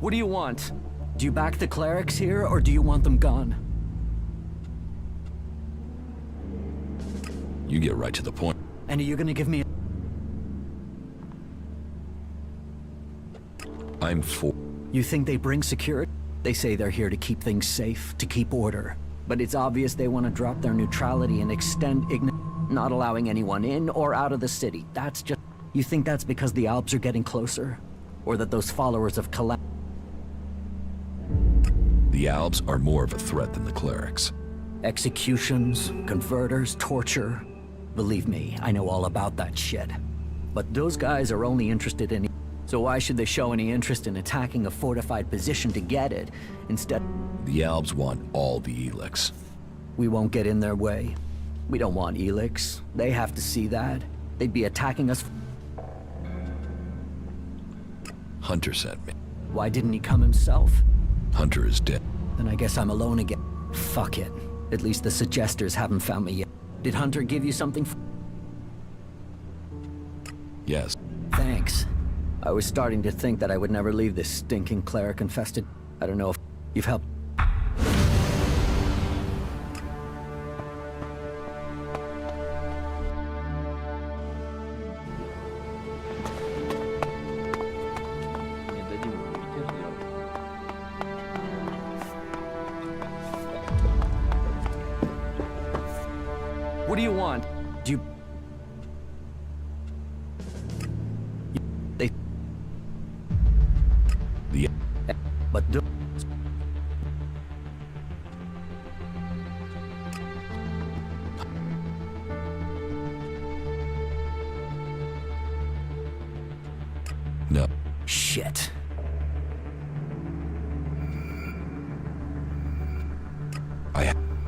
What do you want? Do you back the clerics here, or do you want them gone? You get right to the point. And are you gonna give me I'm for... You think they bring security? They say they're here to keep things safe, to keep order. But it's obvious they want to drop their neutrality and extend not allowing anyone in or out of the city. That's just... You think that's because the Alps are getting closer? Or that those followers of The Alps are more of a threat than the clerics. Executions, converters, torture. Believe me, I know all about that shit. But those guys are only interested in... So why should they show any interest in attacking a fortified position to get it, instead... The Alps want all the Elex. We won't get in their way. We don't want Elex. They have to see that. They'd be attacking us... Hunter sent me. Why didn't he come himself? Hunter is dead. Then I guess I'm alone again. Fuck it. At least the suggesters haven't found me yet. Did Hunter give you something? Yes. Thanks. I was starting to think that I would never leave this stinking cleric-infested... I don't know if you've helped... What do you want? Do you... They... The... But do... No. Shit.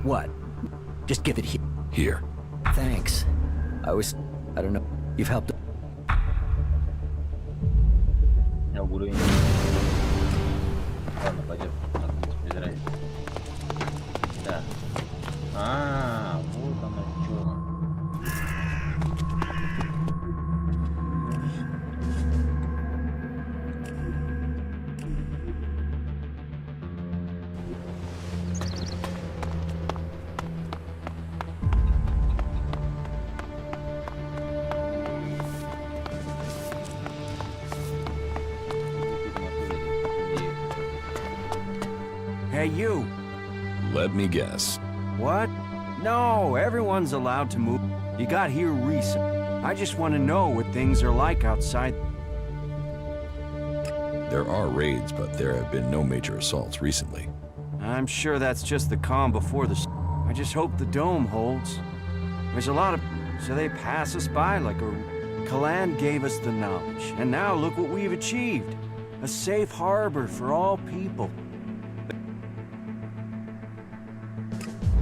What? Just give it here. Here. Thanks. I don't know. You've helped... Я буду... Ладно, пойдем. Без разницы. Да. Вот оно что. Hey, you. Let me guess. What? No, everyone's allowed to move. You got here recent. I just want to know what things are like outside. There are raids, but there have been no major assaults recently. I'm sure that's just the calm before the... I just hope the dome holds. There's a lot of... So they pass us by like a... Kalan gave us the knowledge, and now look what we've achieved. A safe harbor for all people.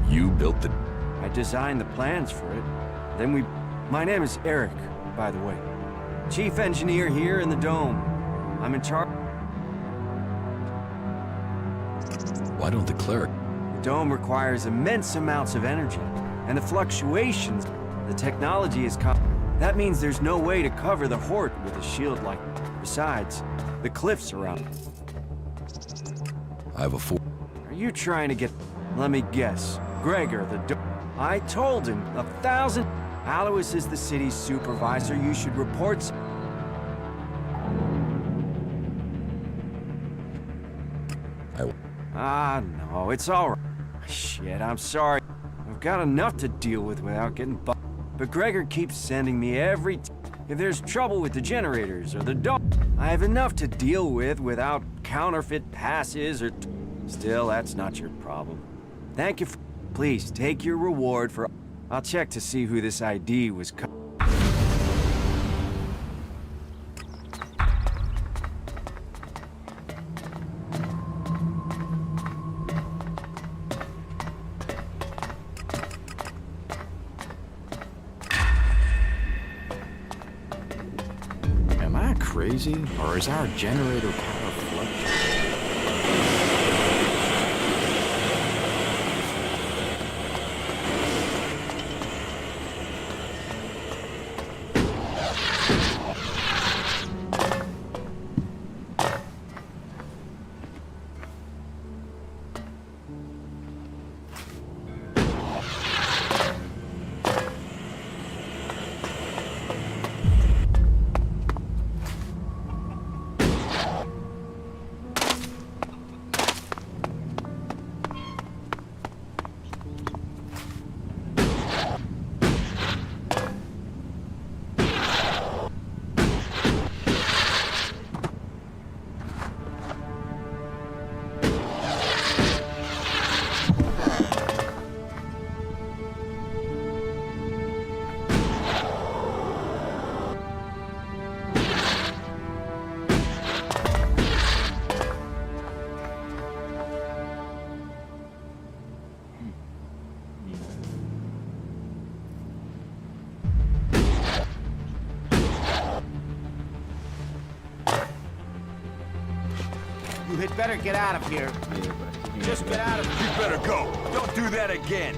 You built the... I designed the plans for it. Then we... My name is Eric, by the way. Chief engineer here in the dome. I'm in charge... Why don't the cleric... The dome requires immense amounts of energy, and the fluctuations, the technology is that means there's no way to cover the Hort with a shield like... Besides, the cliffs around. I have a four... Are you trying to get... Let me guess. Gregor, I told him 1,000... Alois is the city's supervisor. You should report... No, it's all right. Shit, I'm sorry. I've got enough to deal with without getting But Gregor keeps sending me every... If there's trouble with the generators or the dome, I have enough to deal with without counterfeit passes or... Still, that's not your problem. Thank you for... Please, take your reward for... I'll check to see who this ID was... Am I crazy, or is our generator power fluctuating? You had better get out of here. Just get out of here. You better go. Don't do that again.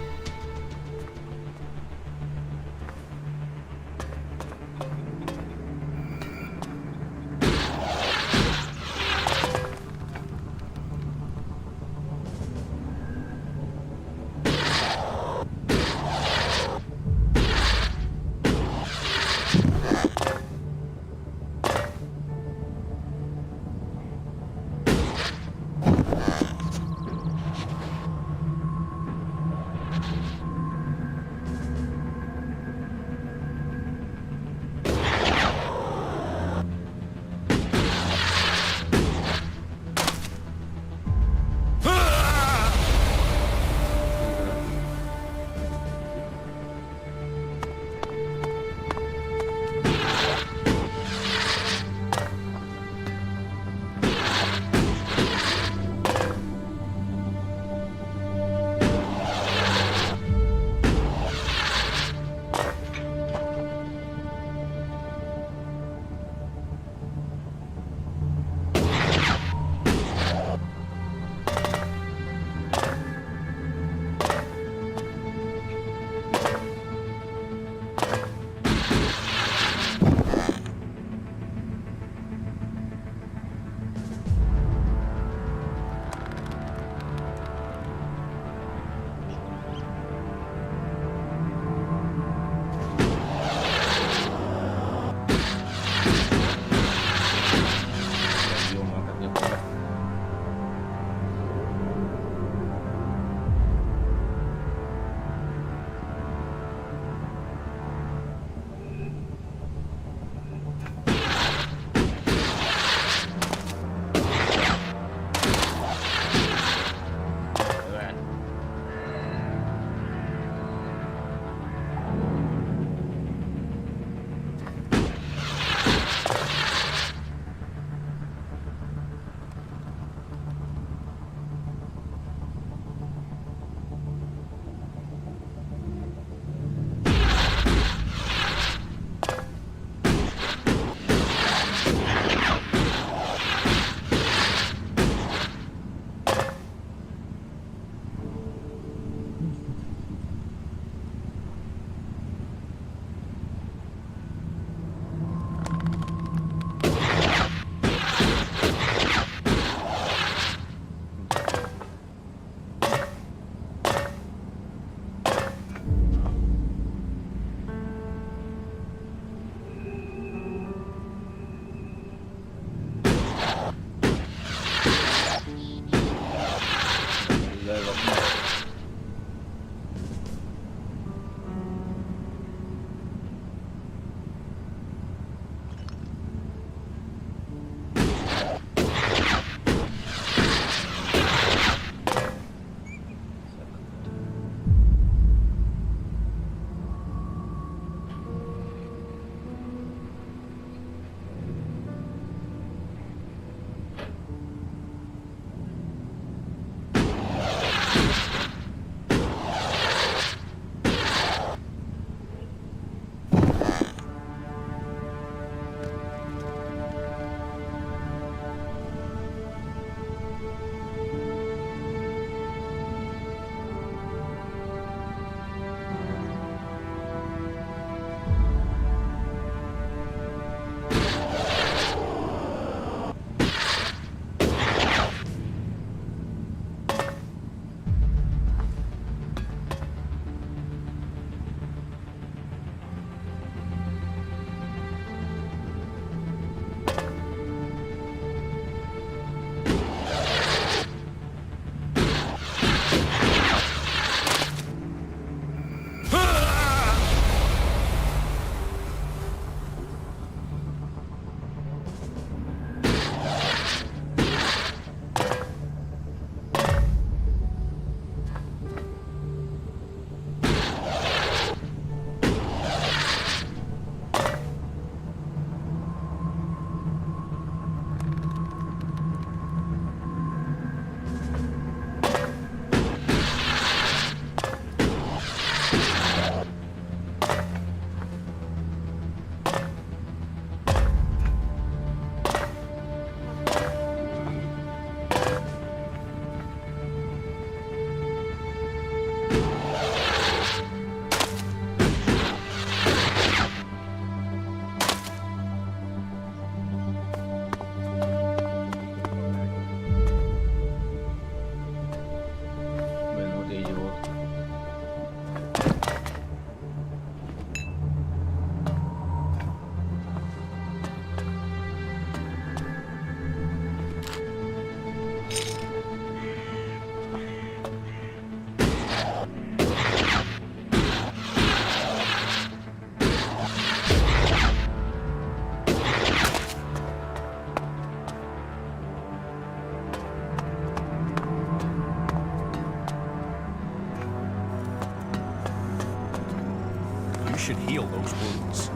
should heal those wounds.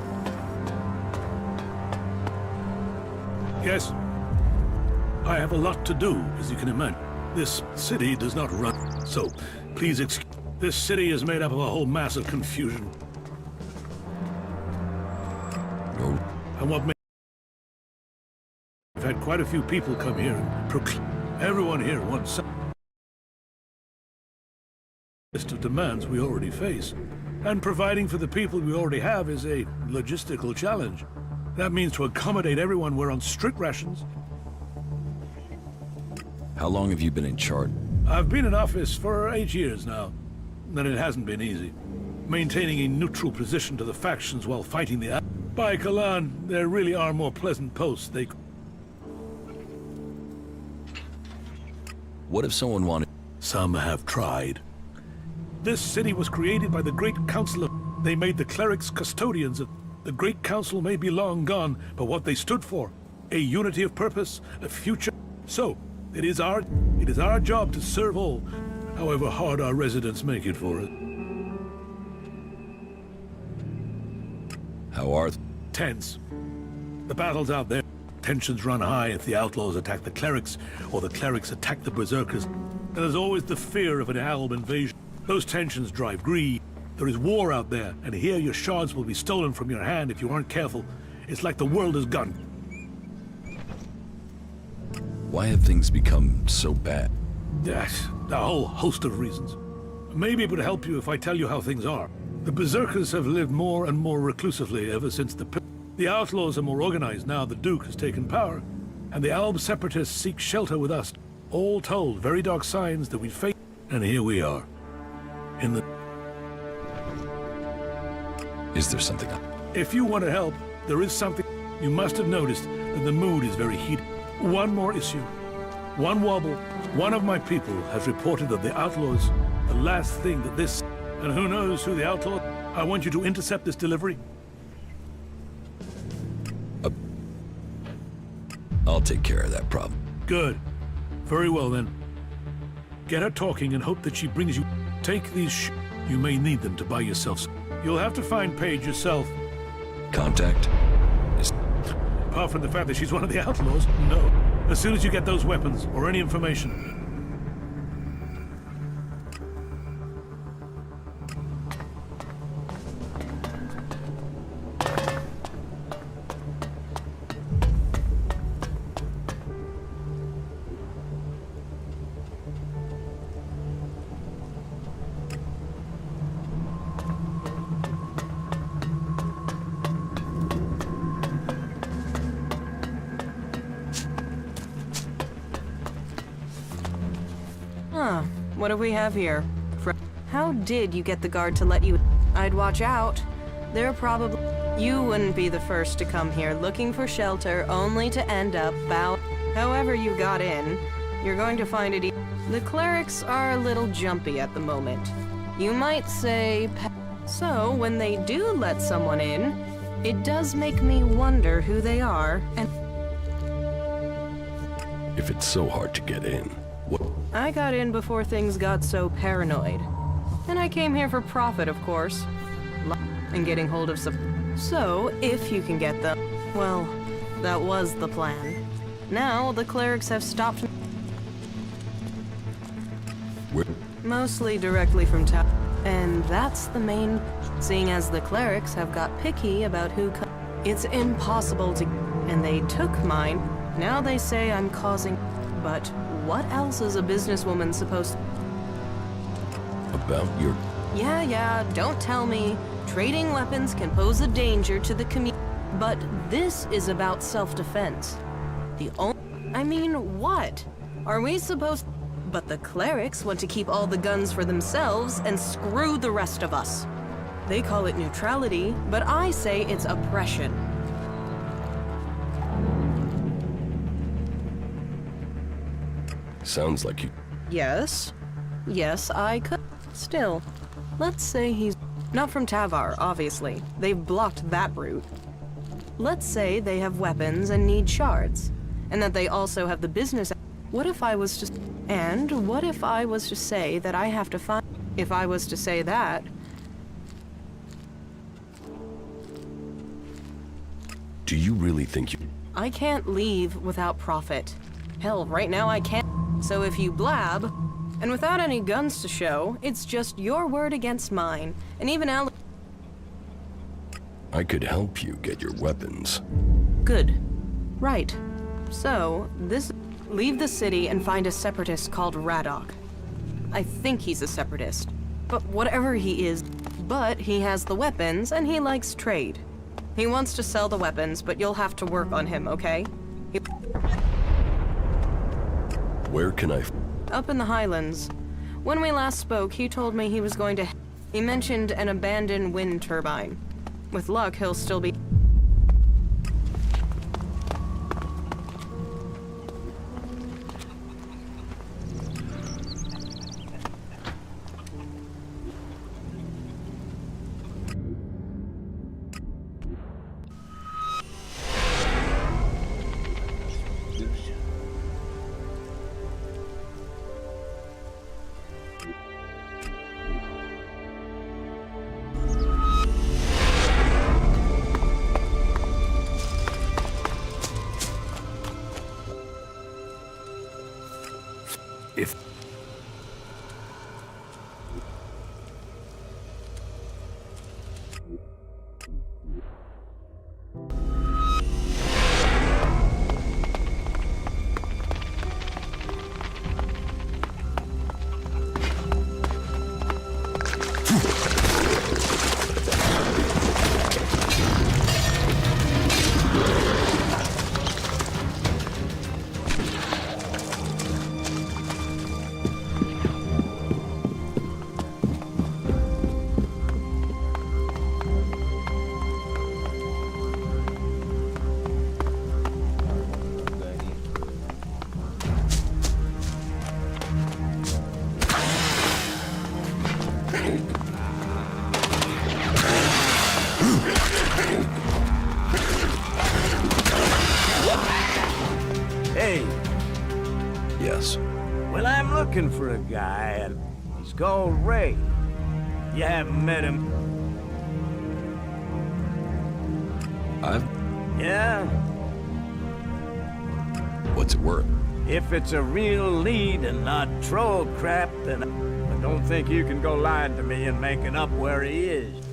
Yes. I have a lot to do, as you can imagine. This city does not run, so please excuse. This city is made up of a whole mass of confusion. No. And what I've had quite a few people come here and proclaim. Everyone here wants some list of demands we already face. And providing for the people we already have is a logistical challenge. That means to accommodate everyone, we're on strict rations. How long have you been in charge? I've been in office for 8 years now, and it hasn't been easy. Maintaining a neutral position to the factions while fighting the... By Kalan, there really are more pleasant posts they... What if someone wanted... Some have tried. This city was created by the Great Council of... They made the clerics custodians of... The Great Council may be long gone, but what they stood for, a unity of purpose, a future... So, it is our job to serve all, however hard our residents make it for us. How are... Tense. The battle's out there. Tensions run high if the outlaws attack the clerics, or the clerics attack the berserkers. And there's always the fear of an alb invasion. Those tensions drive greed. There is war out there, and here your shards will be stolen from your hand if you aren't careful. It's like the world is gone. Why have things become so bad? Yes, a whole host of reasons. Maybe it would help you if I tell you how things are. The berserkers have lived more and more reclusively ever since the outlaws are more organized now the Duke has taken power, and the Alb separatists seek shelter with us. All told, very dark signs that we face, and here we are. In the... Is there something... If you want to help, there is something. You must have noticed that the mood is very heated. One more issue. One wobble. One of my people has reported that the outlaws, the last thing that this... And who knows who the outlaw... I want you to intercept this delivery. I'll take care of that problem. Good. Very well then. Get her talking and hope that she brings you... Take these You may need them to buy yourself... You'll have to find Paige yourself. Contact? Apart from the fact that she's one of the outlaws, no. As soon as you get those weapons, or any information... Huh. What do we have here? How did you get the guard to let you... I'd watch out. They're probably... You wouldn't be the first to come here looking for shelter only to end up However you got in, you're going to find it... The clerics are a little jumpy at the moment. You might say... So, when they do let someone in, it does make me wonder who they are, and... If it's so hard to get in, what... I got in before things got so paranoid. And I came here for profit, of course. And getting hold of some... So, if you can get them... Well, that was the plan. Now, the clerics have stopped... Where... Mostly directly from town. And that's the main... Seeing as the clerics have got picky about who... It's impossible to... And they took mine. Now they say I'm causing... But what else is a businesswoman supposed to... About your... Yeah, don't tell me. Trading weapons can pose a danger to the community. But this is about self-defense. The only... I mean, what? Are we supposed... But the clerics want to keep all the guns for themselves and screw the rest of us. They call it neutrality, but I say it's oppression. Sounds like you... Yes, I could. Still, let's say he's not from Tavar, obviously. They've blocked that route. Let's say they have weapons and need shards, and that they also have the business. What if I was to... And what if I was to say that I have to find... If I was to say that... really think you... I can't leave without profit. Hell, right now I can't. So if you blab, and without any guns to show, it's just your word against mine. And even Alex... I could help you get your weapons. Good. Right. So, leave the city and find a separatist called Radok. I think he's a separatist. But whatever he is, but he has the weapons and he likes trade. He wants to sell the weapons, but you'll have to work on him, okay? Where can I... Up in the Highlands. When we last spoke, he told me he was going to... He mentioned an abandoned wind turbine. With luck, he'll still be... If... Hey, Yes. well, I'm looking for a guy, and he's called Ray. You haven't met him? I've... Yeah? What's it worth? If it's a real lead and not troll crap, then I don't think you can go lying to me and making up where he is.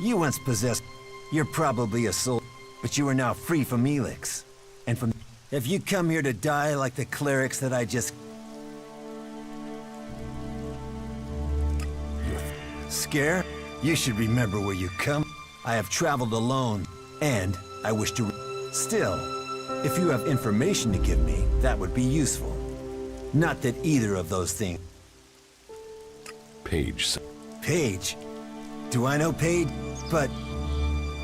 You once possessed... You're probably a soul, but you are now free from Elex. And from... Have you come here to die like the clerics that I just... Scare? You should remember where you come. I have traveled alone, and I wish to... Still, if you have information to give me, that would be useful. Not that either of those things... Page. Paige? Do I know Paige? But...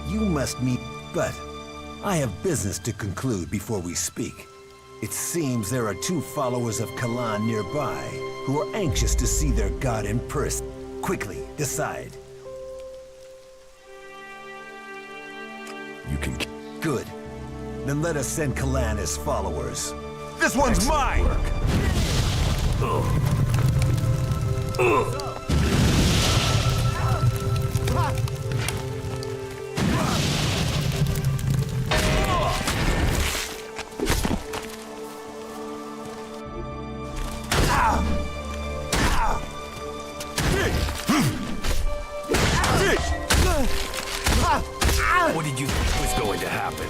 You must meet... But... I have business to conclude before we speak. It seems there are two followers of Kalan nearby who are anxious to see their god in person. Quickly, decide. You can... Good. Then let us send Kalan as followers. This one's mine! What did you think was going to happen?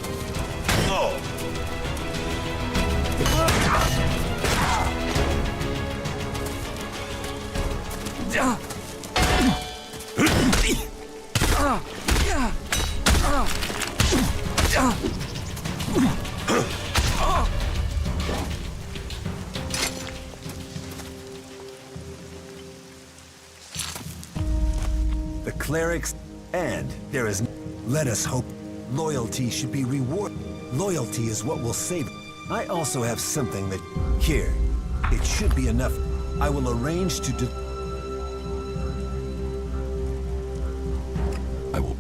The clerics, and there is... Let us hope loyalty should be rewarded. Loyalty is what will save it. I also have something that... Here. It should be enough. I will arrange to I will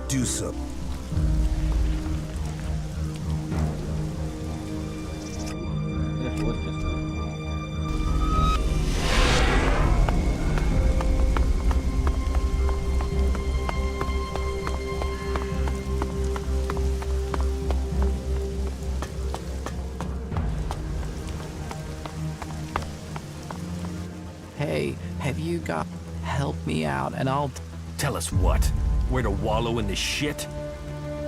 do so. Yeah, what just Hey, have you got... Help me out and I'll... Tell us what? Where to wallow in the shit?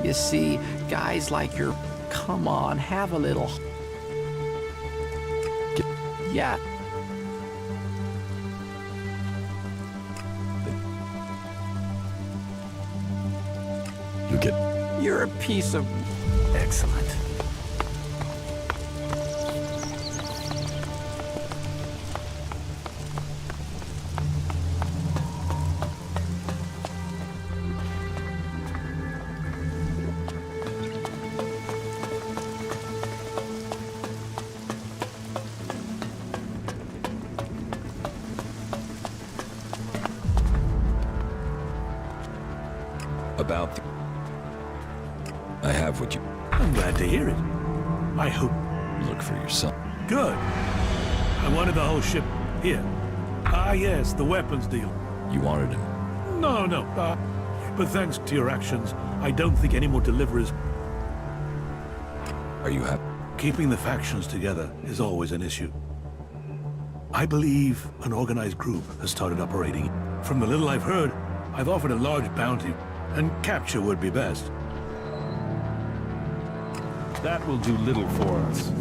You see, guys like your... Come on, have a little... Yeah. You get... You're a piece of... Excellent. About the... I have what you... I'm glad to hear it. I hope... Look for yourself. Good. I wanted the whole ship here. Ah, yes, the weapons deal. You wanted him. No. But thanks to your actions, I don't think any more deliverers... Are you happy? Keeping the factions together is always an issue. I believe an organized group has started operating. From the little I've heard, I've offered a large bounty, and capture would be best. That will do little for us.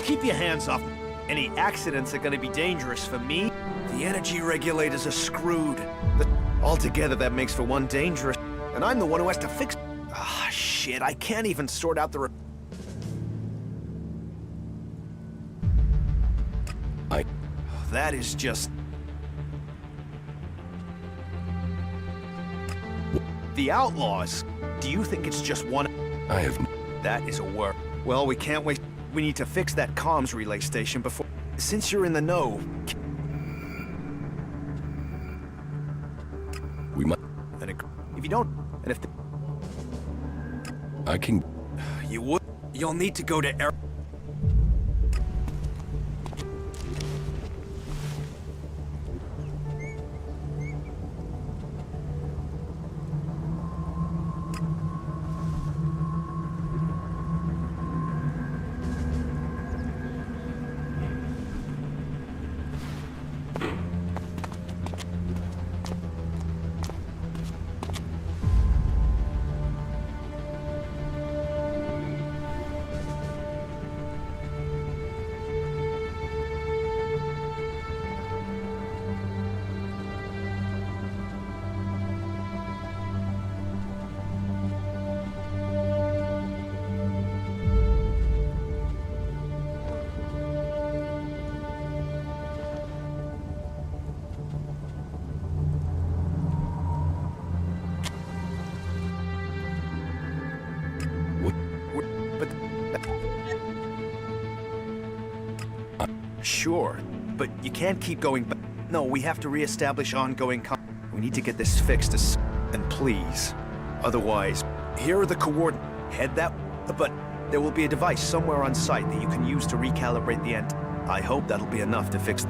Keep your hands off. Any accidents are gonna be dangerous for me. The energy regulators are screwed. Altogether, that makes for one dangerous. And I'm the one who has to fix... Ah, shit, I can't even sort out the... That is just... The Outlaws. Do you think it's just one... I have... That is a work. Well, we can't wait. We need to fix that comms relay station before... Since you're in the know... We might... And if you don't... And if... I can... You would... You'll need to go to Sure, but you can't keep going back. No, we have to reestablish ongoing We need to get this fixed and please. Otherwise, here are the coordinates. Head that but there will be a device somewhere on site that you can use to recalibrate the end. I hope that'll be enough to fix.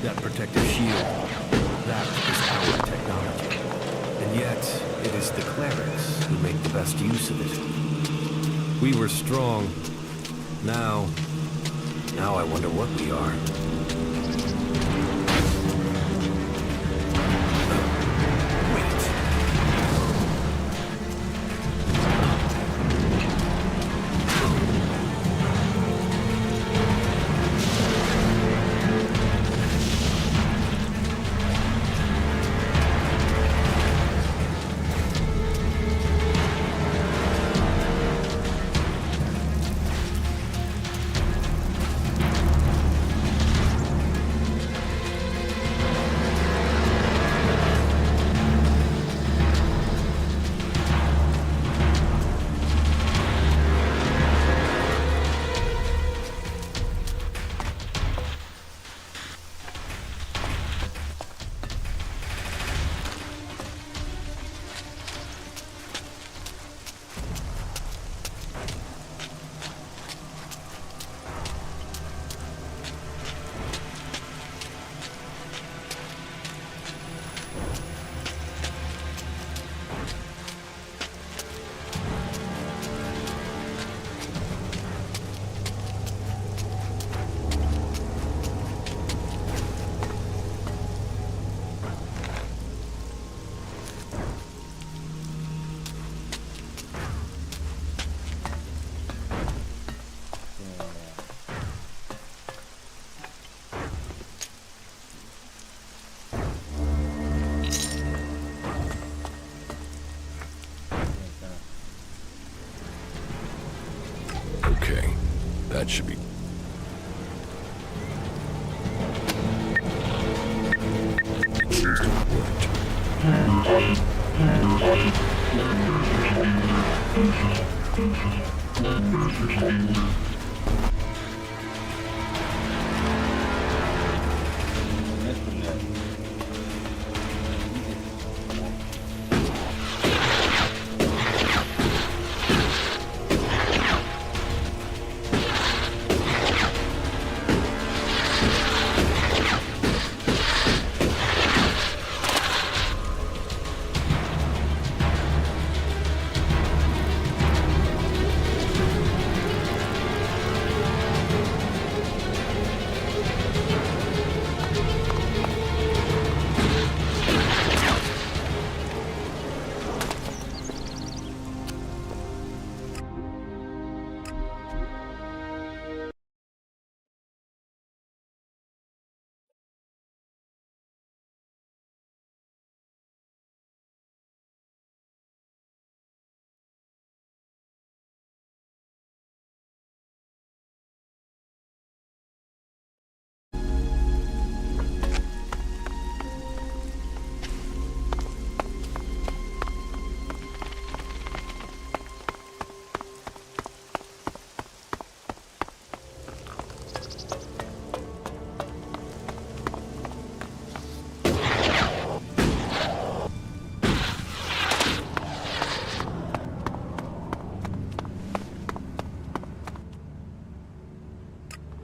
That protective shield, that is our technology. And yet, it is the clerics who make the best use of it. We were strong. Now I wonder what we are. Okay, that should be... It seems to have worked.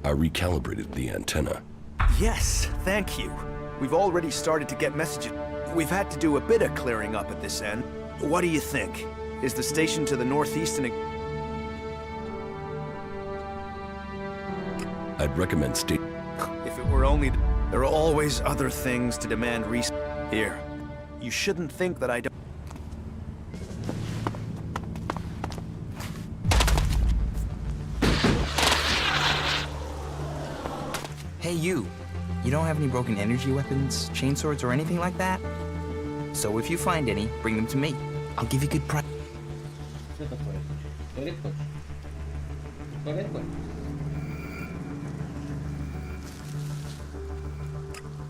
I recalibrated the antenna. Yes, thank you. We've already started to get messages. We've had to do a bit of clearing up at this end. What do you think? Is the station to the northeast and... I'd recommend If it were only... There are always other things to demand Here. You shouldn't think that I don't... Hey, you. You don't have any broken energy weapons, chainswords, or anything like that? So if you find any, bring them to me. I'll give you good price. Что такое? Туалет хочешь? Туалет хочешь?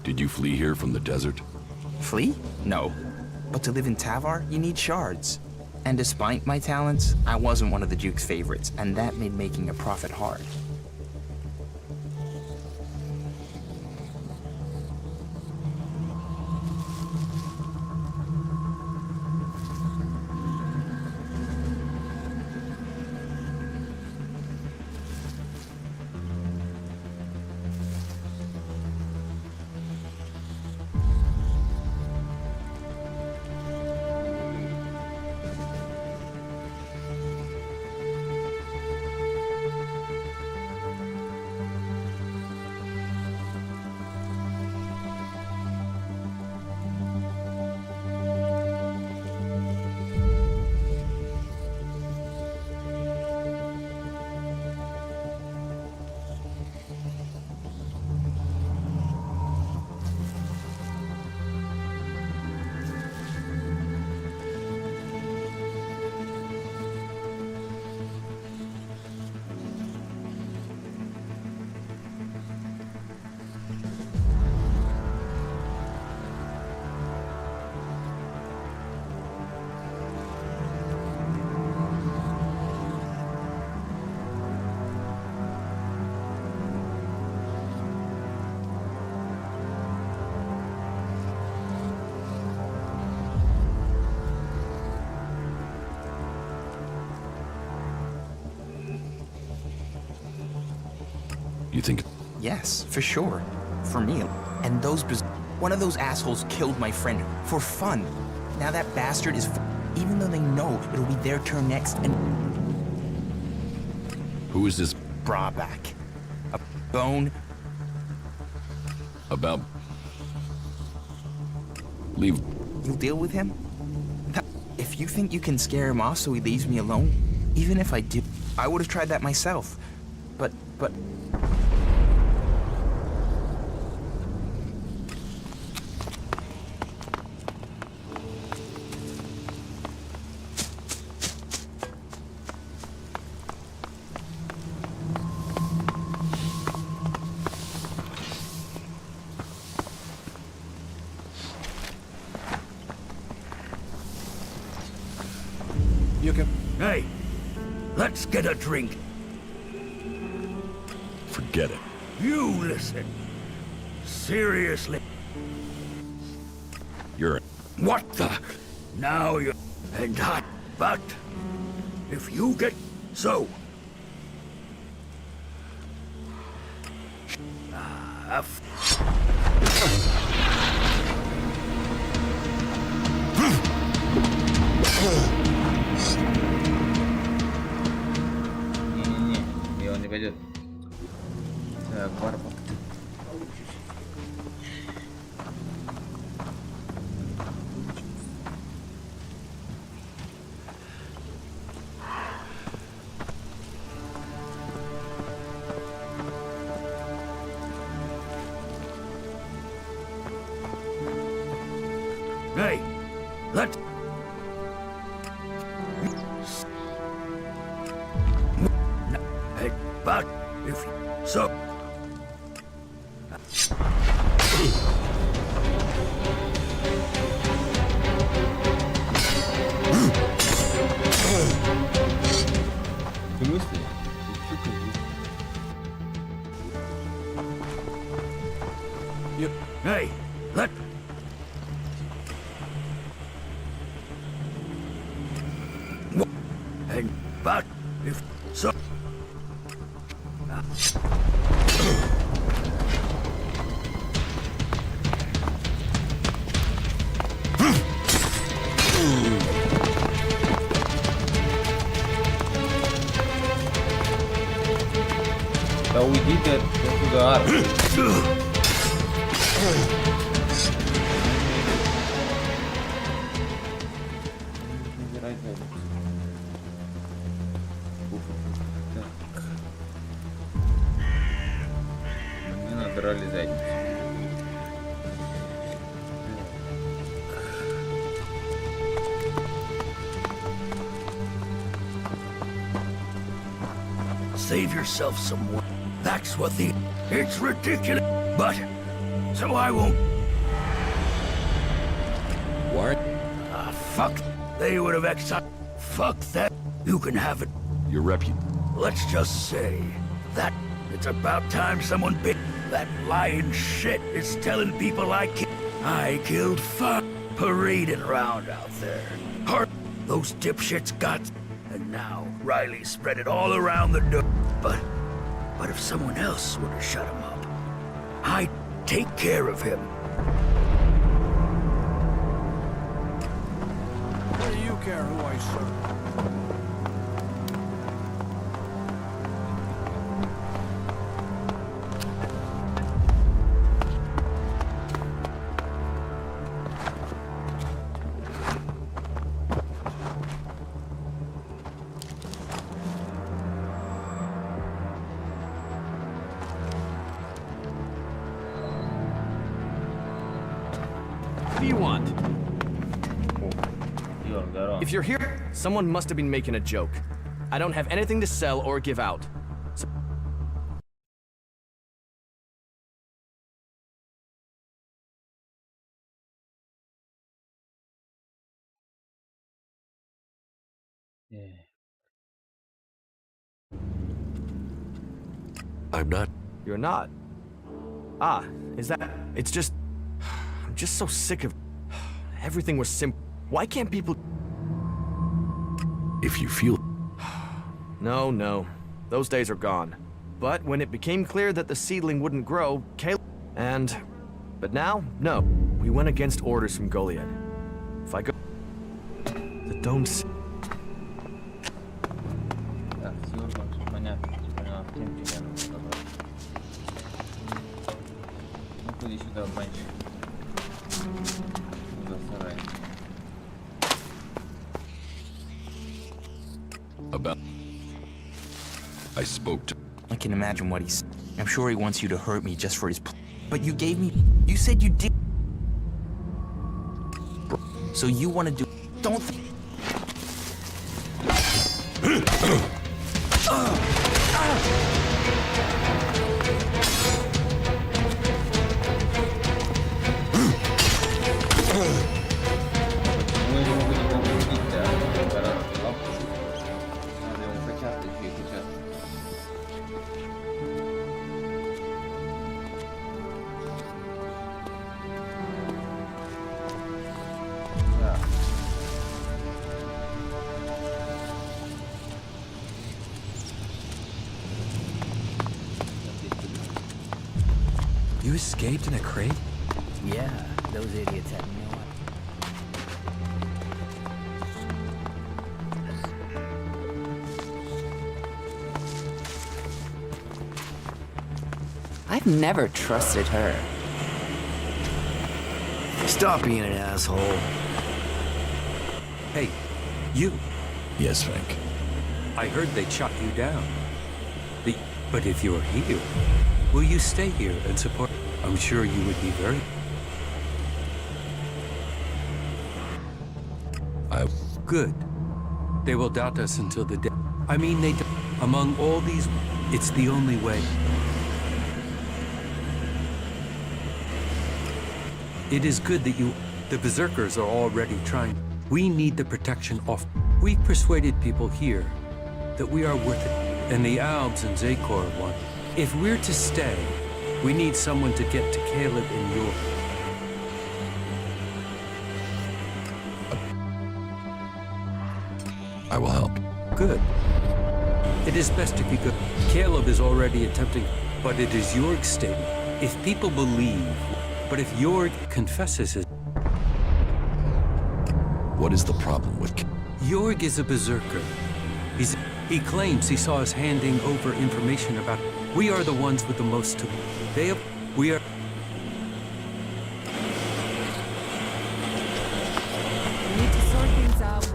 Did you flee here from the desert? Flee? No. But to live in Tavar, you need shards. And despite my talents, I wasn't one of the Duke's favorites, and that made making a profit hard. You think... Yes, for sure. For me. And one of those assholes killed my friend for fun. Now that bastard is... Even though they know it'll be their turn next, and... Who is this? Brawback. A bone. About... Leave... You'll deal with him? If you think you can scare him off so he leaves me alone, even if I did, I would have tried that myself. But... Hey, let's get a drink. Forget it. You listen. Seriously. You're... What the? Now you're... And hot, but... If you get... So... Не, он не пойдет. Так, барба. Hey, let... Hey, but if... So... В смысле? Hey, let... And but if so... уйди ты отсюда, Арк. Забирай задницу. Так. Мне надрали задницу. Save yourself some work. That's what the... It's ridiculous, but... So I won't... What? Fuck. They would have exiled... Fuck that. You can have it. Your Let's just say that it's about time someone bit that lying shit is telling people I killed fuck parading around out there. Those dipshits got... And now Riley spread it all around the door. But if someone else were to shut him up, I'd take care of him. What do you care who I serve? What do you want? If you're here, someone must have been making a joke. I don't have anything to sell or give out. So I'm not. you're not. Ah, is that... It's just... I'm just so sick of... Everything was simple. Why can't people... If you feel... No. Those days are gone. But when it became clear that the seedling wouldn't grow, Caleb... But now, no. We went against orders from Goliad. If I go... The dome's... Так, съёбан, всё понятно. Поняла, в тем тебя нужно забрать. Ну, ходи сюда, обманщик. За сарай. About... I spoke to... I can imagine what he's... I'm sure he wants you to hurt me just for his... But you gave me... You said you did... So you want to do... Don't... Ну, я не могу никого убить, да? Гораздо лапу. Надо ему хотят, еще и хотят. Да. You escaped in a crate? Yeah, those idiots had no idea. I've never trusted her. Stop being an asshole. Hey, you. Yes, Frank. I heard they shot you down. But if you're here, will you stay here and support? I'm sure you would be very... Good. They will doubt us until the day. I mean, they... Among all these, it's the only way. It is good that you... The Berserkers are already trying. We need the protection off. We've persuaded people here that we are worth it. And the Albs and Zakor want. If we're to stay, we need someone to get to Caleb in York. I will help. Good. It is best to be good. Caleb is already attempting, but it is Jorg's statement. If people believe, but if Jorg confesses his... What is the problem with... Jorg is a berserker. He claims he saw us handing over information about... We are the ones with the most to... We are... We need to sort things out.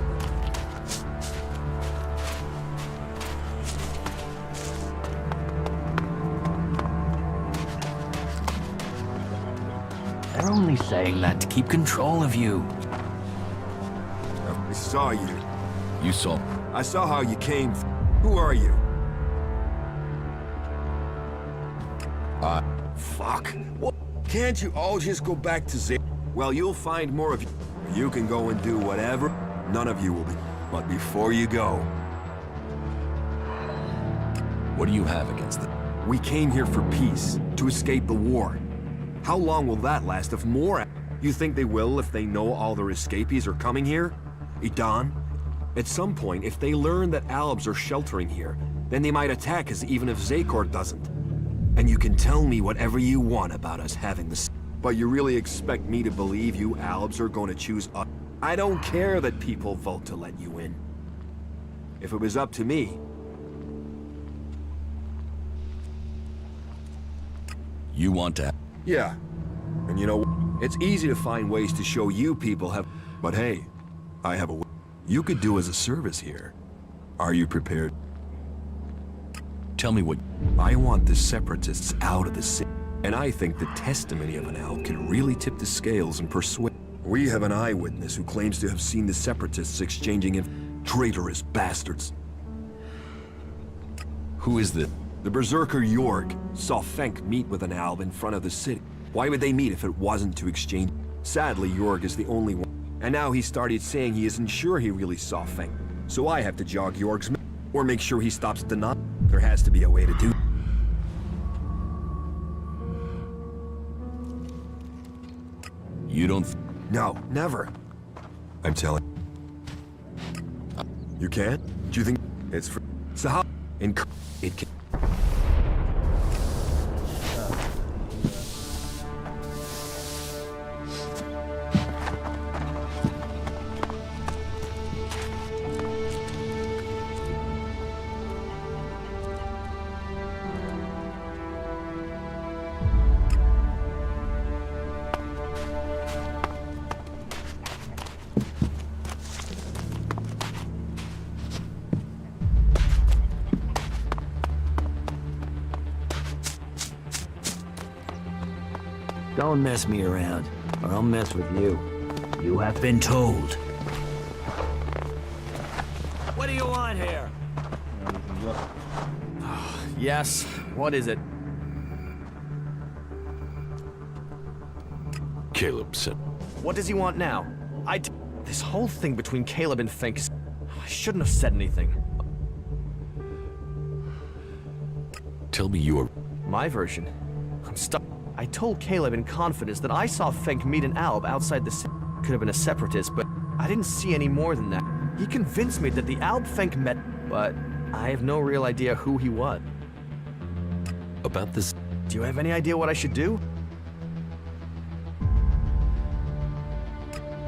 They're only saying that to keep control of you. I saw you. You saw... I saw how you came. Who are you? Fuck. What? Can't you all just go back to zero? Well, you'll find more of you. You can go and do whatever. None of you will be. But before you go... What do you have against them? We came here for peace, to escape the war. How long will that last if more... You think they will if they know all their escapees are coming here? Idan? At some point, if they learn that Albs are sheltering here, then they might attack us even if Zakor doesn't. And you can tell me whatever you want about us having this. But you really expect me to believe you Albs are going to choose us? I don't care that people vote to let you in. If it was up to me... You want to... Yeah. And you know, it's easy to find ways to show you people have... But hey, I have a way you could do as a service here. Are you prepared? Tell me what... I want the Separatists out of the city. And I think the testimony of an Alb can really tip the scales and persuade... We have an eyewitness who claims to have seen the Separatists exchanging traitorous bastards. Who is the... The Berserker Jorg saw Fenk meet with an Alb in front of the city. Why would they meet if it wasn't to exchange? Sadly, Jorg is the only one. And now he started saying he isn't sure he really saw Fenk. So I have to jog Jorg's or make sure he stops denying. There has to be a way to do. You don't... No, never. I'm telling... You can't? Do you think it's for... So how... It can... Don't mess me around, or I'll mess with you. You have been told. What do you want here? Yes, what is it? Caleb said... What does he want now? This whole thing between Caleb and Fenk is... I shouldn't have said anything. Tell me your... My version? I'm stuck. I told Caleb in confidence that I saw Fenk meet an Alb outside the city. Could have been a separatist, but I didn't see any more than that. He convinced me that the Alb Fenk met, but I have no real idea who he was. About this... Do you have any idea what I should do?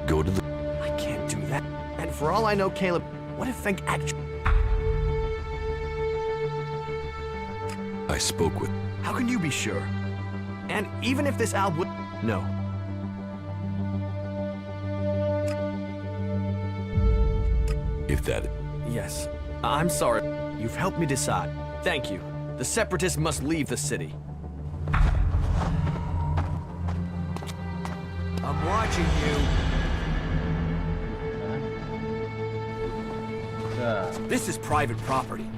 Go to the... I can't do that. And for all I know, Caleb, what if Fenk actually... I spoke with... How can you be sure? And even if this Alb would... No. If that... Yes. I'm sorry. You've helped me decide. Thank you. The Separatists must leave the city. I'm watching you. This is private property.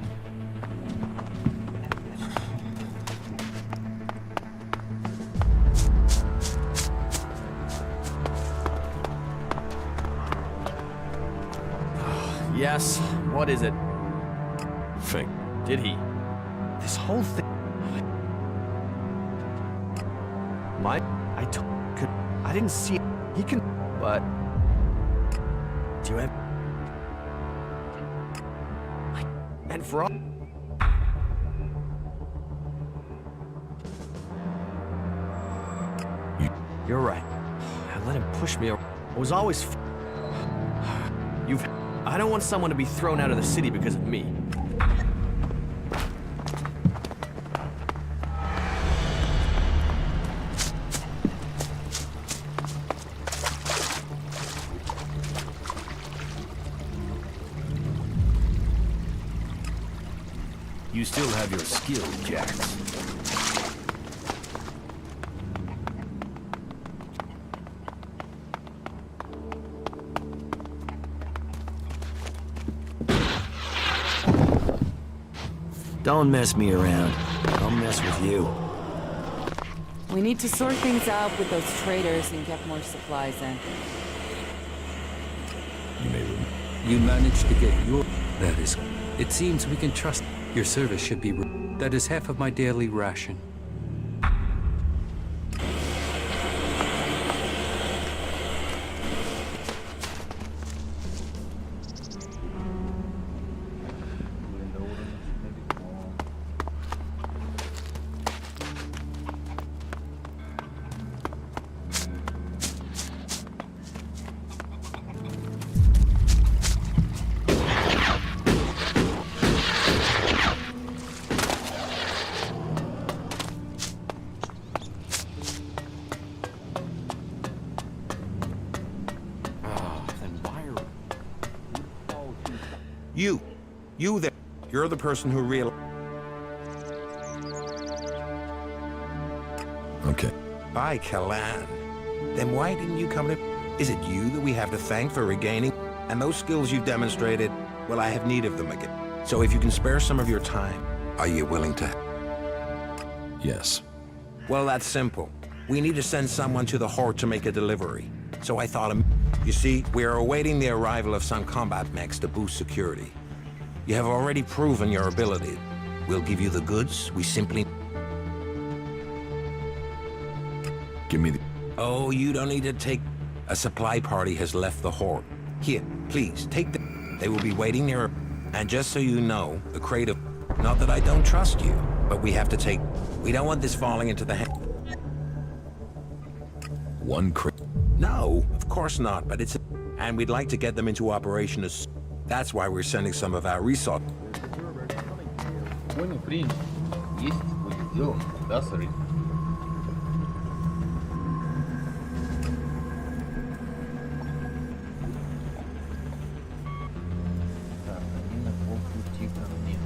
Yes. What is it? Fenk. Did he? This whole thing... I didn't see... He can... But... Do you have... And for all... You're right. I let him push me. I was always... I don't want someone to be thrown out of the city because of me. You still have your skill, Jax. Don't mess me around. I'll mess with you. We need to sort things out with those traders and get more supplies in. You managed to get your... That is... It seems we can trust... Your service should be... That is half of my daily ration. You there. You're the person who Okay. By Kalan. Then why didn't you come to... Is it you that we have to thank for regaining? And those skills you've demonstrated, well, I have need of them again. So if you can spare some of your time, are you willing to... Yes. Well, that's simple. We need to send someone to the Horde to make a delivery. So I thought You see, we are awaiting the arrival of some combat mechs to boost security. You have already proven your ability. We'll give you the goods, we simply... Give me the... Oh, you don't need to take... A supply party has left the Horde. Here, please, take them. They will be waiting near... And just so you know, the crate of... Not that I don't trust you, but we have to take... We don't want this falling into the hand... One crate? No, of course not, but it's... And we'd like to get them into operation as... That's why we're sending some of our resources. Понял, принято. Есть, будет сделано. Да, сэр? Так, они на полпути ко мне.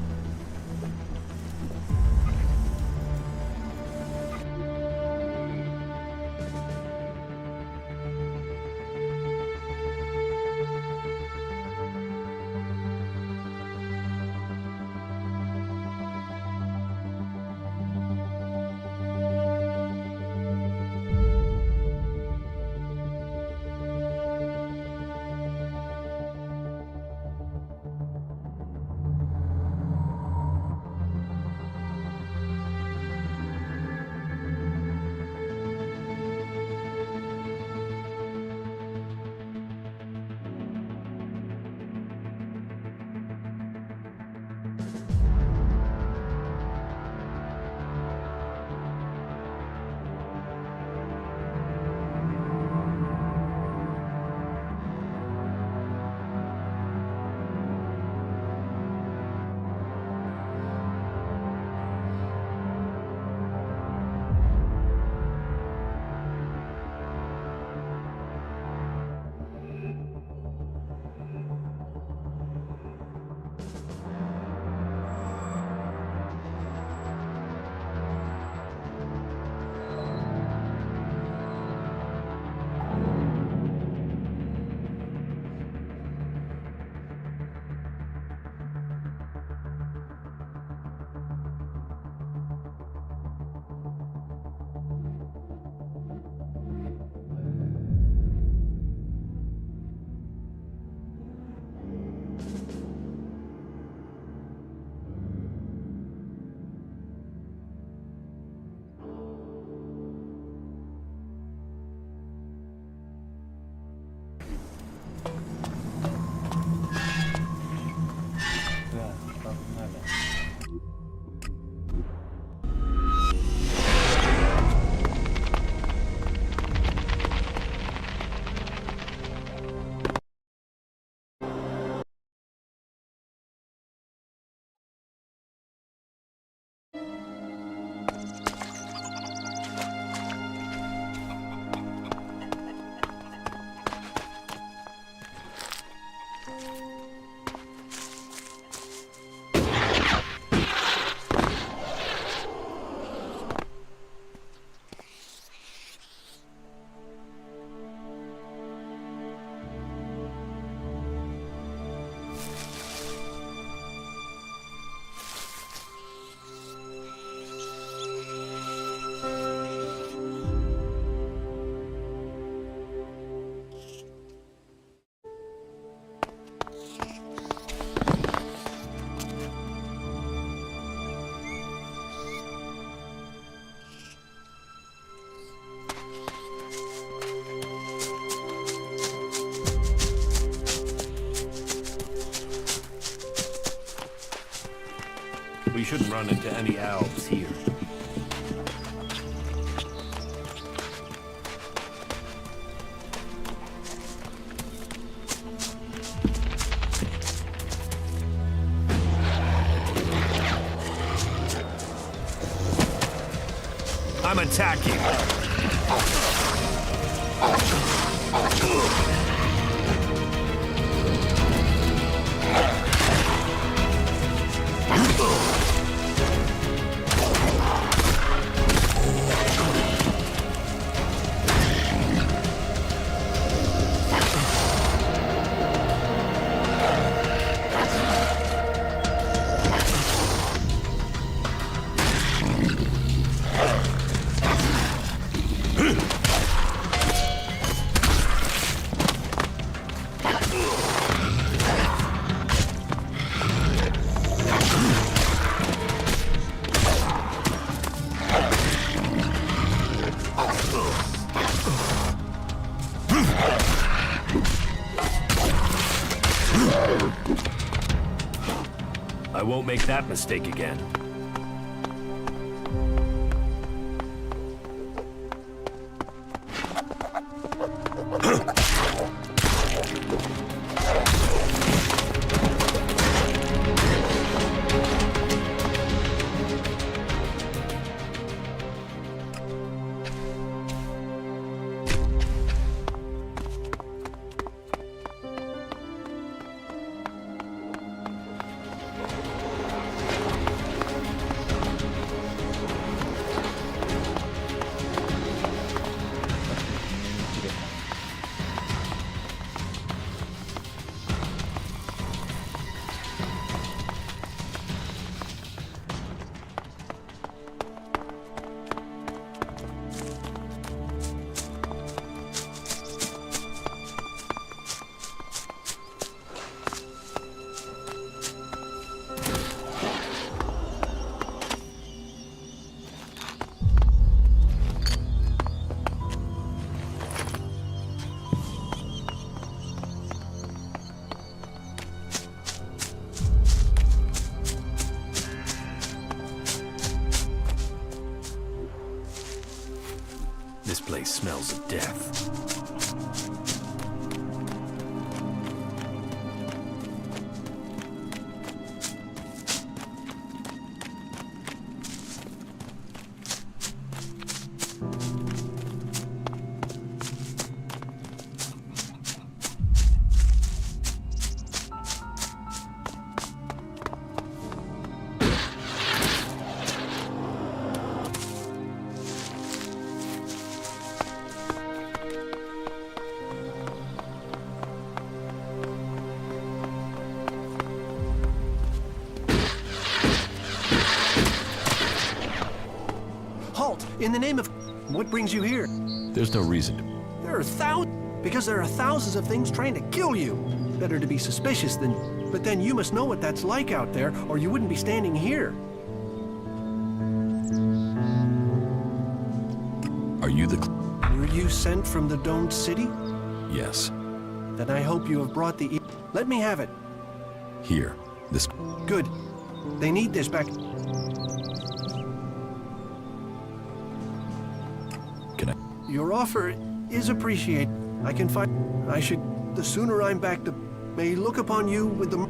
We shouldn't run into any elves here. I'm attacking. I won't make that mistake again. This place smells of death. In the name of... What brings you here? There's no reason to. There are because there are thousands of things trying to kill you. Better to be suspicious than... But then you must know what that's like out there, or you wouldn't be standing here. Are you the... Were you sent from the domed city? Yes. Then I hope you have brought the... Let me have it. Here. This... Good. They need this back... Can I... Your offer is appreciated. I can find... I should... The sooner I'm back, the... May look upon you with the...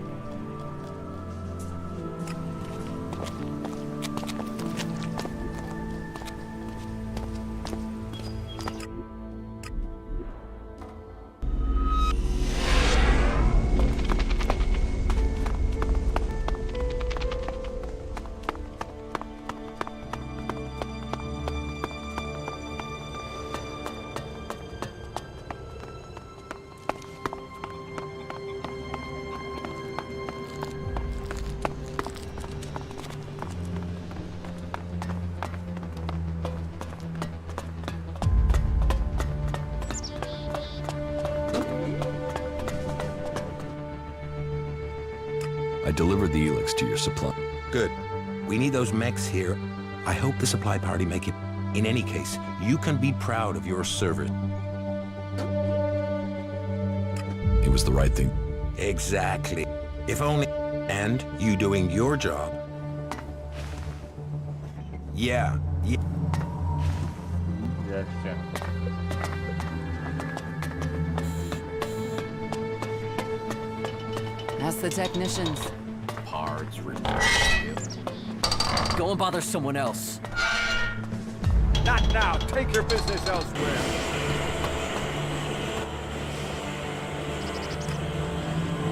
I delivered the Elex to your supply. Good. We need those mechs here. I hope the supply party make it. In any case, you can be proud of your service. It was the right thing. Exactly. If only... And you doing your job. Yeah. Güzel şey. Ask the technicians. Parts, Go and bother someone else. Not now. Take your business elsewhere.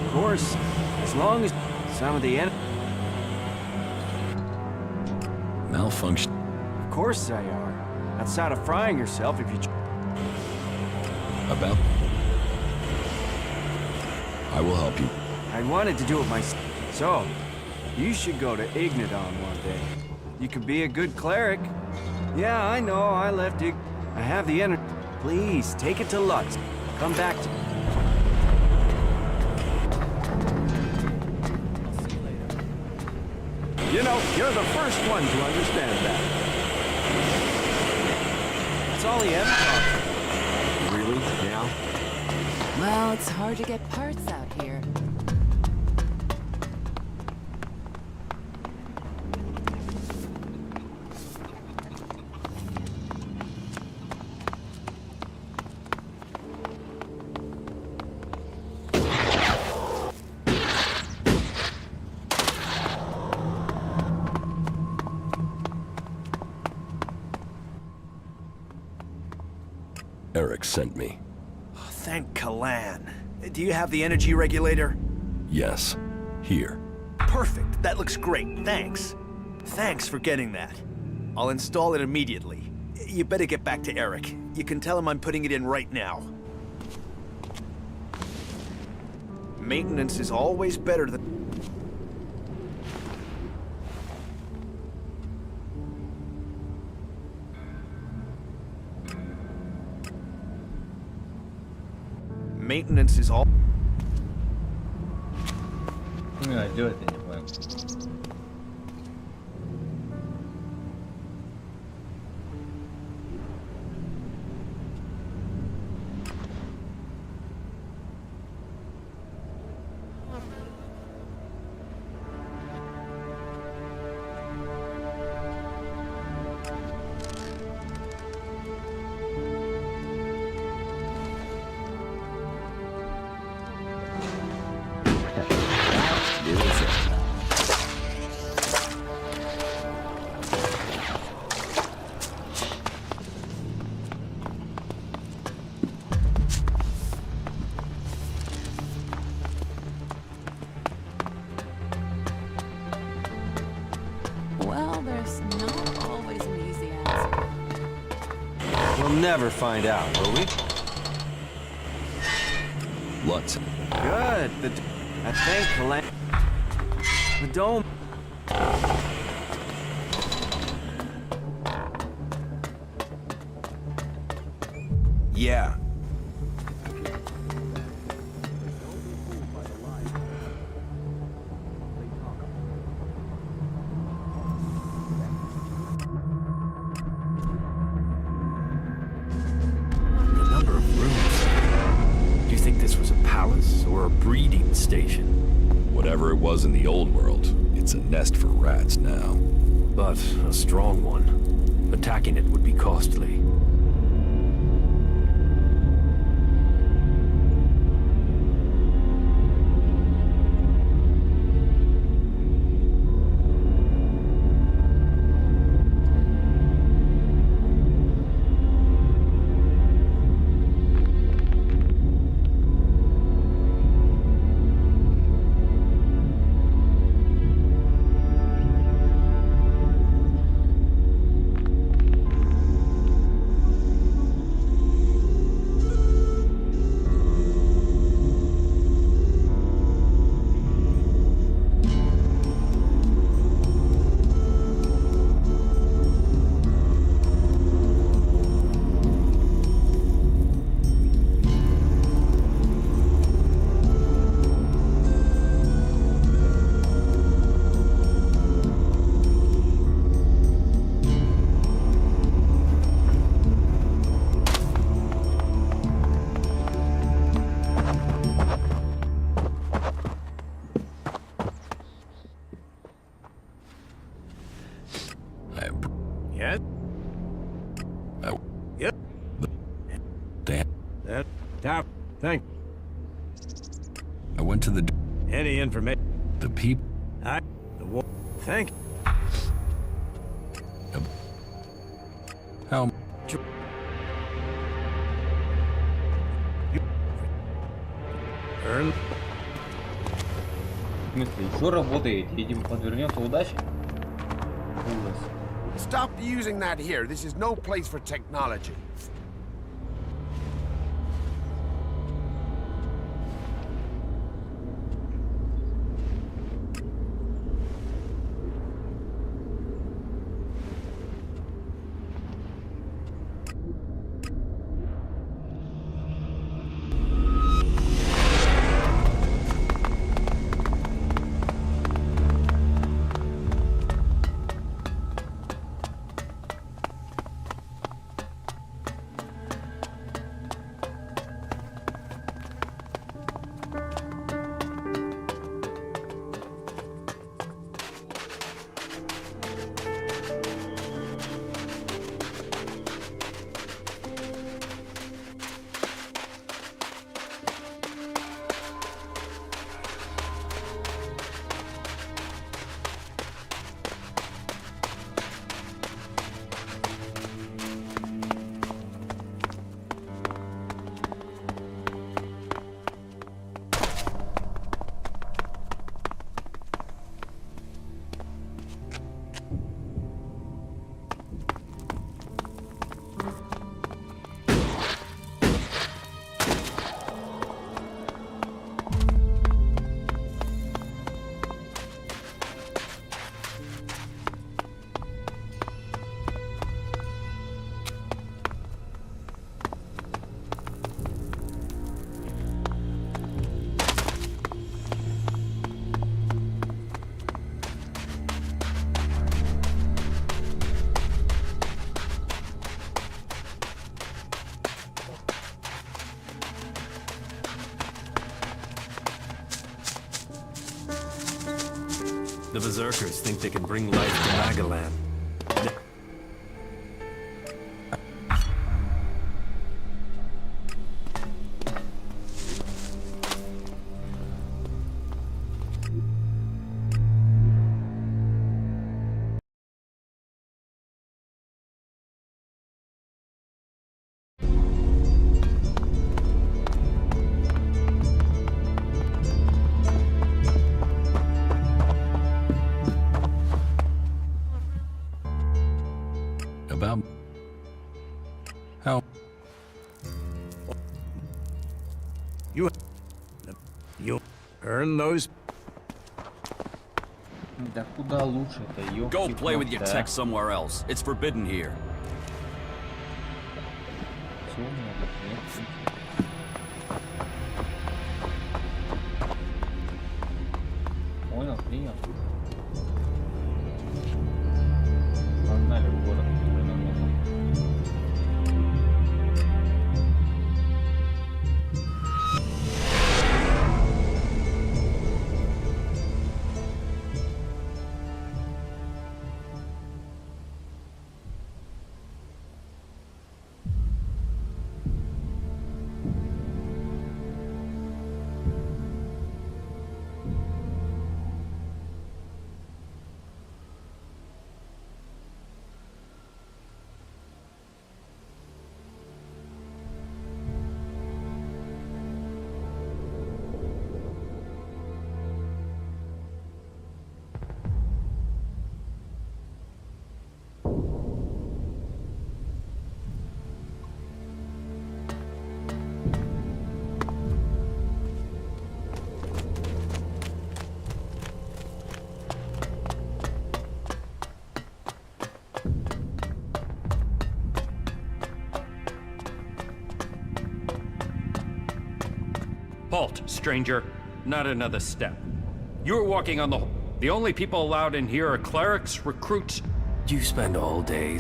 Of course, as long as some of the Malfunction. Of course they are. Outside of frying yourself if you... About. I will help you. I wanted to do it myself. So, you should go to Ignadon one day. You could be a good cleric. Yeah, I know, I left Ig... I have the energy. Please, take it to Lutz. Come back to... See you later. You know, you're the first one to understand that. That's all he ever talks. really? Now? Well, it's hard to get parts out here. Eric sent me. Thank Kalan. Do you have the energy regulator? Yes. Here. Perfect. That looks great. Thanks. Thanks for getting that. I'll install it immediately. You better get back to Eric. You can tell him I'm putting it in right now. Maintenance is always better than... Maintenance is all... I'm gonna do it anyway. Well, there's not always an easy answer. We'll never find out, will we? Lutz. Good. I think Kalan... The dome... Yeah. The number of rooms. Do you think this was a palace or a breeding station? Whatever it was in the old world, it's a nest for rats now. But a strong one. Attacking it would be costly. Thank. I went to the... Any information? The people... Thank. How... Earn. В смысле, еще работает? И типа подвернется удача? Ужас. Stop using that here. This is no place for technology. The Berserkers think they can bring life to Magalan. About... How... You earn those. Да куда лучше-то, ёпки. Go play with your tech somewhere else. It's forbidden here. Всё, у меня тут нет. Понял, принял. Погнали в город, который нам нужен. Halt, stranger. Not another step. You're walking on the only people allowed in here are clerics, recruits. You spend all day.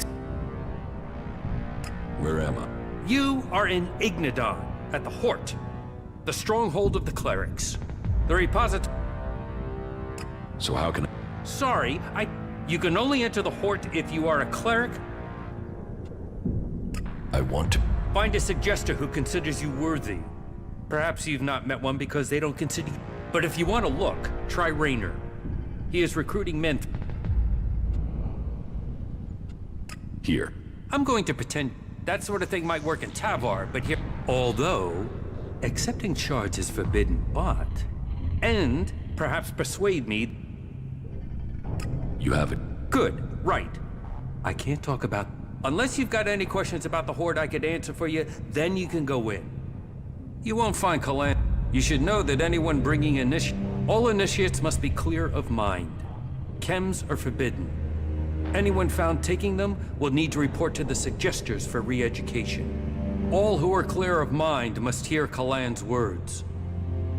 Where am I? You are in Ignadon, at the Hort, the stronghold of the clerics. The repository. So how can I... Sorry, you can only enter the Hort if you are a cleric. I want to... Find a suggester who considers you worthy. Perhaps you've not met one because they don't consider you. But if you want to look, try Raynor. He is recruiting men. Here. I'm going to pretend that sort of thing might work in Tavar, but here... Although, accepting charge is forbidden, but... And perhaps persuade me... You have it. Good, right. I can't talk about... Unless you've got any questions about the Horde I could answer for you, then you can go in. You won't find Kalan. You should know that anyone bringing all initiates must be clear of mind. Chems are forbidden. Anyone found taking them will need to report to the Suggesters for re-education. All who are clear of mind must hear Kalan's words.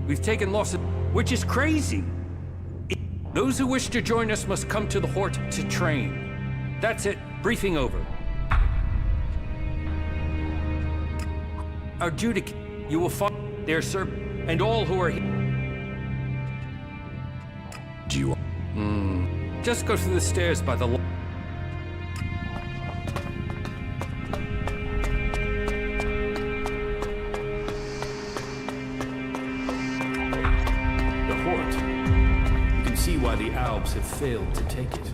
We've taken losses, which is crazy. Those who wish to join us must come to the Horde to train. That's it. Briefing over. Our Judic, you will find their servant, and all who are here. Do you... Just go through the stairs by the... Why the Alps have failed to take it.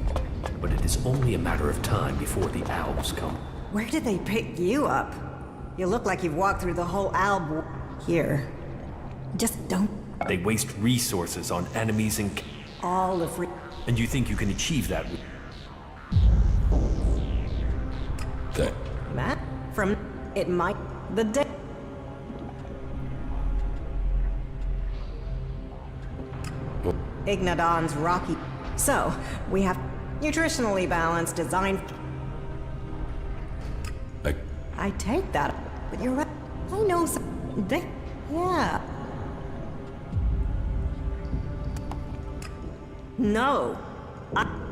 But it is only a matter of time before the Alps come. Where did they pick you up? You look like you've walked through the whole Alb... Here. Just don't... They waste resources on enemies and... All of... And you think you can achieve that with... Matt? From... It might... The day... Ignadon's rocky. So, we have nutritionally balanced design. I take that, but you're right. I know some. Yeah. No.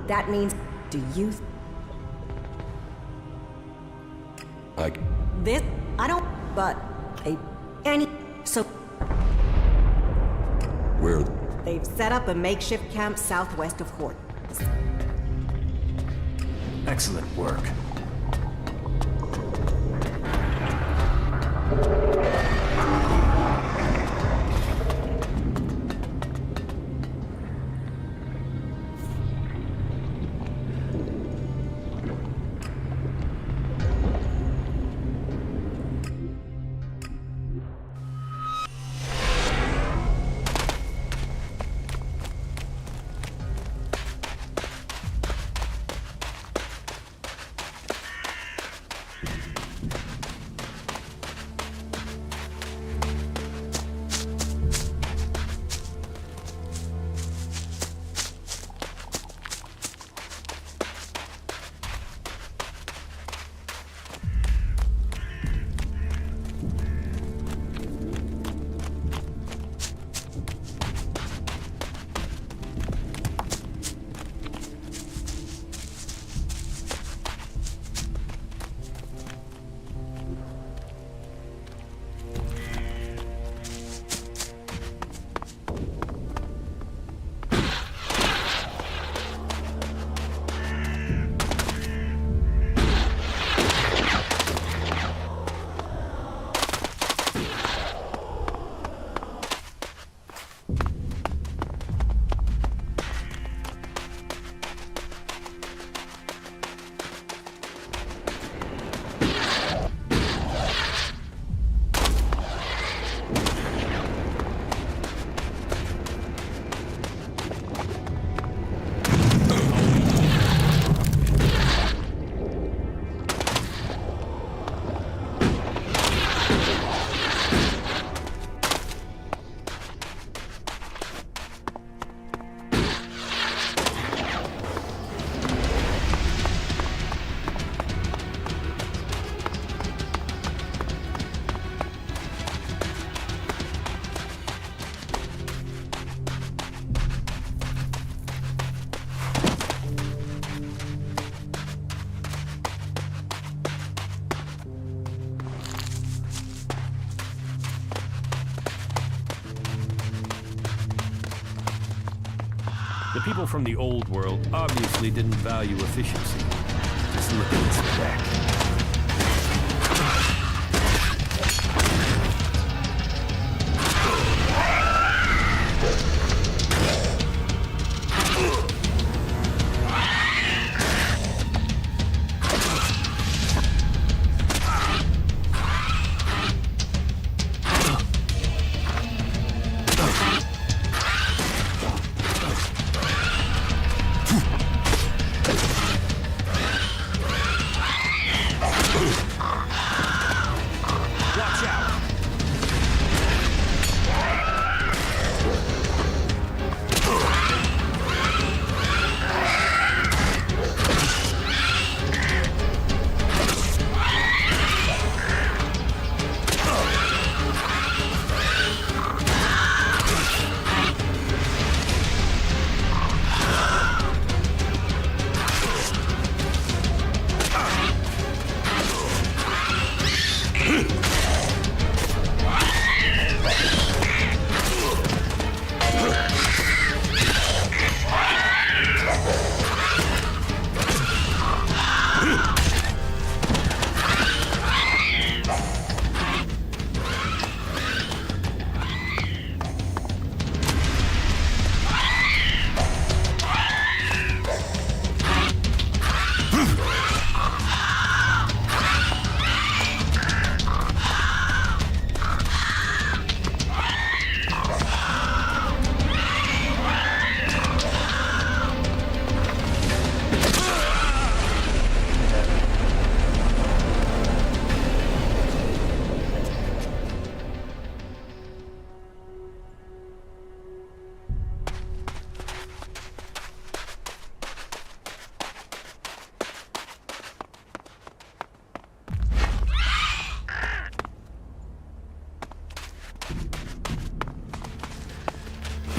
That means. Do you? This. I don't. But. Any. So. Where? They've set up a makeshift camp southwest of Hort. Excellent work. The people from the old world obviously didn't value efficiency. Just look at this deck.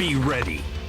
Be ready.